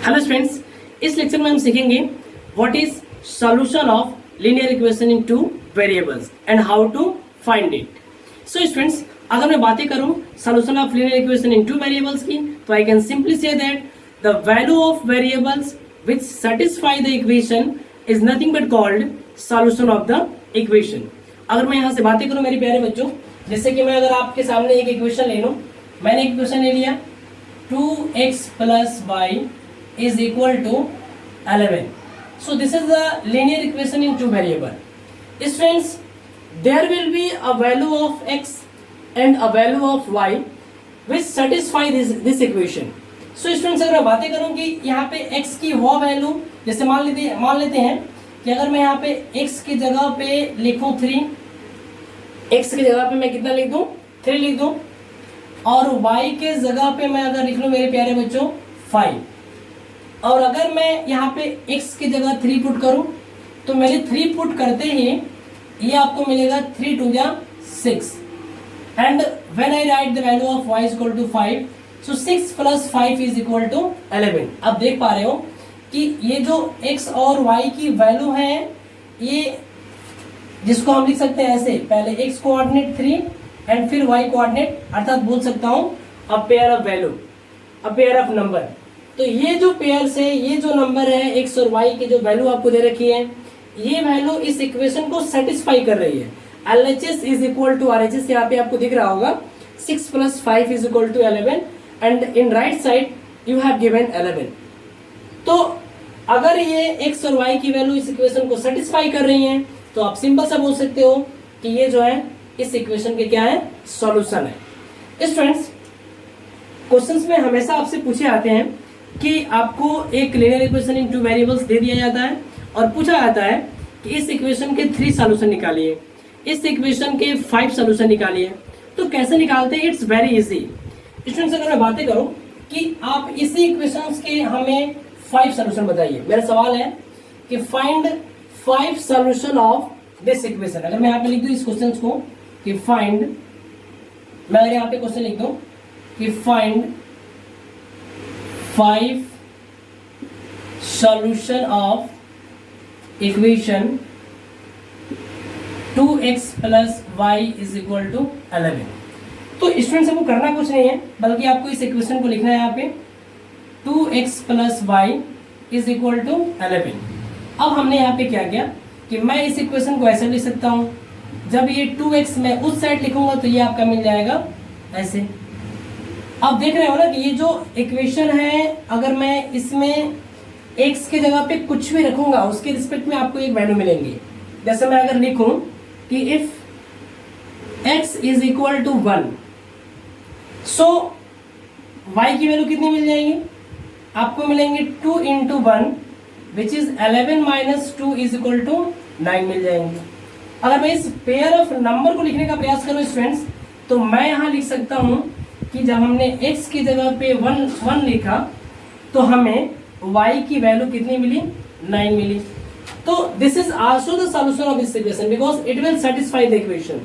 Hello students, इस lecture में हम सीखेंगे what is solution of linear equation in two variables and how to find it. So students, अगर मैं बातें करूं solution of linear equation in two variables की, तो I can simply say that the value of variables which satisfy the equation is nothing but called solution of the equation. अगर मैं यहाँ से बातें करूं मेरे प्यारे बच्चों, जैसे कि मैं अगर आपके सामने एक इक्वेशन ले लूं, मैंने एक इक्वेशन ले लिया 2x plus y is equal to 11. So this is the linear equation in two variable. Students, there will be a value of x and a value of y which satisfy this equation. So students, अगर मैं बातें करूं कि यहाँ पे x की वो value, जैसे मान लेते हैं कि अगर मैं यहाँ पे x की जगह पे लिखूं 3, x की जगह पे मैं कितना लिख दूं 3 लिख दूं, और y के जगह पे मैं अगर लिख लूं मेरे प्यारे बच्चों 5, और अगर मैं यहाँ पे x की जगह 3 पुट करूं तो मेरे 3 पुट करते ही ये आपको मिलेगा 3 2 जा 6, and when I write the value of y is equal to 5, so 6 plus 5 is equal to 11। आप देख पा रहे हो कि ये जो x और y की वैल्यू है, ये जिसको हम लिख सकते हैं ऐसे, पहले x कोऑर्डिनेट 3 एंड फिर y कोऑर्डिनेट, अर्थात बोल सकता हूं a pair of value, a pair of number. तो ये जो पेयर्स है, ये जो नंबर है x और y की जो वैल्यू आपको दे रखी है, ये वैल्यू इस इक्वेशन को सेटिस्फाई कर रही है। LHS is equal to RHS, यहाँ पे आपको दिख रहा होगा 6 plus 5 is equal to 11, and in right side you have given 11। तो अगर ये x और y की वैल्यू इस इक्वेशन को सेटिस्फाई कर रही है, तो आप सिंपल सा बोल सकते हो कि ये जो है इस इक्वेशन के क्या है, सॉल्यूशन है। स्टूडेंट्स, क्वेश्चंस में हमेशा आपसे पूछे आते हैं कि आपको एक linear equation in two variables दे दिया जाता है और पूछा जाता है कि इस इक्वेशन के 3 सॉल्यूशन निकालिए, इस इक्वेशन के 5 सॉल्यूशन निकालिए। तो कैसे निकालते हैं? It's very easy. स्टूडेंट्स, अगर मैं बातें करूं कि आप इसी इक्वेशंस के हमें 5 सॉल्यूशन बताइए, मेरा सवाल है कि find 5 solution of this equation. अगर मैं यहाँ पे लिख दूं इस क्वेश्चन को कि फाइंड, मैं अगर यहाँ पे क्वेश्चन लिख दूं कि find 5 solution of equation 2x plus y is equal to 11। तो स्टूडेंट्स, आपको करना कुछ नहीं है, बल्कि आपको इस इक्वेशन को लिखना है यहाँ पे 2x plus y is equal to 11। अब हमने यहाँ पे क्या किया कि मैं इस इक्वेशन को ऐसे लिख सकता हूँ, जब ये 2x मैं उस साइड लिखूंगा तो ये आपका मिल जाएगा ऐसे। आप देख रहे हो ना कि ये जो इक्वेशन है, अगर मैं इसमें x के जगह पे कुछ भी रखूंगा उसके रिस्पेक्ट में आपको एक वैल्यू मिलेंगी। जैसे मैं अगर लिखूं कि if x is equal to 1, so y की वैल्यू कितनी मिल जाएंगी? आपको मिलेंगे 2 into 1 which is 11 minus 2 is equal to 9 मिल जाएंगे। अगर मैं इस पेयर ऑफ नंबर को लिखने का प्रयास करूं स्टूडेंट्स, तो मैं यहां लिख सकता हूं कि जब हमने x की जगह पे 1 लिखा तो हमें y की वैल्यू कितनी मिली? 9 मिली। तो this is also the solution of this equation because it will satisfy the equation.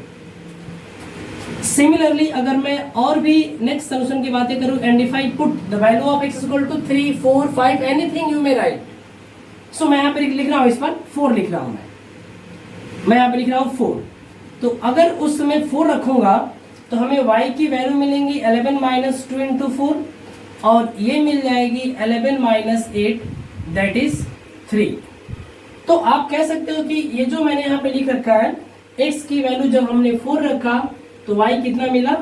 Similarly, अगर मैं और भी नेक्स्ट सॉल्यूशन की बातें करूं, and if I put the value of x equal to 3 4 5 anything you may write, so मैं यहाँ पे लिख रहा हूँ, इस पर 4 लिख रहा हूँ, मैं यहाँ पे लिख रहा हूँ 4। तो अगर उस समय 4 रखूंगा तो हमें y की वैल्यू मिलेंगी 11 माइनस 2 इंटू 4, और ये मिल जाएगी 11 माइनस 8 दैट इज 3। तो आप कह सकते हो कि ये जो मैंने यहाँ पे लिख रखा है, x की वैल्यू जब हमने 4 रखा तो y कितना मिला?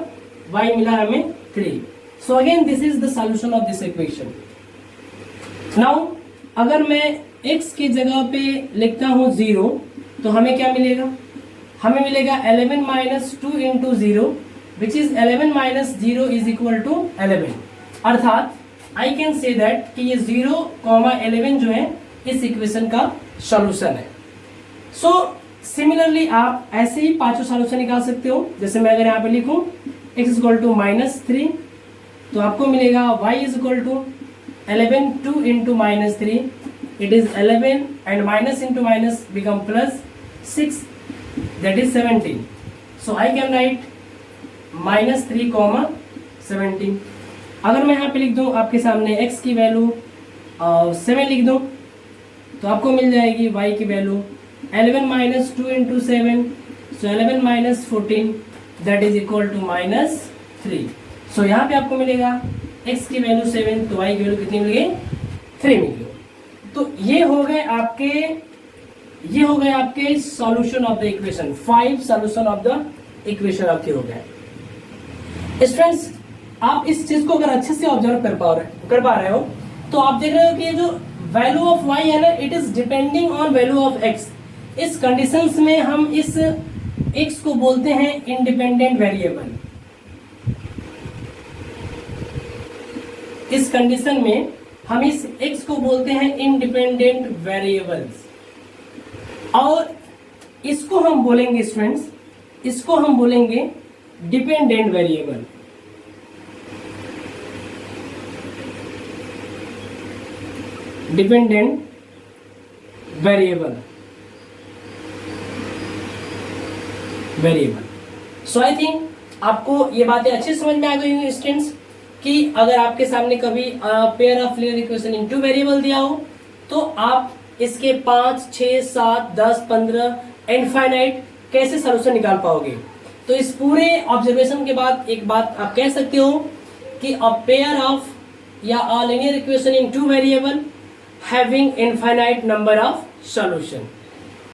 y मिला हमें 3। So again this is the solution of this equation. Now अगर मैं x की जगह पे लिखता हूँ 0, तो हमें क्या मिलेगा? हमें मिलेगा 11 minus 2 into 0 which is 11 minus 0 is equal to 11। अर्थात आई कैन से दैट कि ये 0,11 जो है इस इक्वेशन का सॉल्यूशन है। सो सिमिलरली आप ऐसे ही 5 सॉल्यूशन निकाल सकते हो। जैसे मैं अगर यहाँ पे लिखूं x is equal to minus 3, तो आपको मिलेगा y is equal to 11 2 into minus 3, it is 11 and minus into minus become plus 6 that is 17। So I can write minus 3 comma 17। अगर मैं यहाँ पे लिख दूं आपके सामने x की वैल्यू 7 लिख दो तो आपको मिल जाएगी y की value 11 minus 2 into 7, so 11 minus 14 that is equal to -3। So यहाँ पे आपको मिलेगा x की वैल्यू 7 तो y की वैल्यू कितनी मिल गई, 3 मिल गई। तो ये हो गए आपके solution of the equation, 5 solution of the equation आपके हो गए। स्टूडेंट्स आप इस चीज को अगर अच्छे से ऑब्जर्व कर पा रहे हो तो आप देख रहे हो कि जो वैल्यू ऑफ y है ना, it is depending on value of x। इस कंडीशंस में हम इस x को बोलते हैं इंडिपेंडेंट वेरिएबल। इस कंडीशन में हम इस x को बोलते हैं इंडिपेंडेंट वेरिएबल्स, और इसको हम बोलेंगे स्टूडेंट्स, इसको हम बोलेंगे dependent variable. Dependent variable so I think आपको ये बातें अच्छी समझ में आ गई होंगी स्टूडेंट्स, कि अगर आपके सामने कभी pair of linear equation in 2 variable दिया हो तो आप इसके 5, 6, 7, 10, 15 इनफाइनाइट कैसे सॉल्यूशन निकाल पाओगे। तो इस पूरे ऑब्जर्वेशन के बाद एक बात आप कह सकते हो कि अ पेयर ऑफ या a linear equation in 2 variable having infinite number of solution।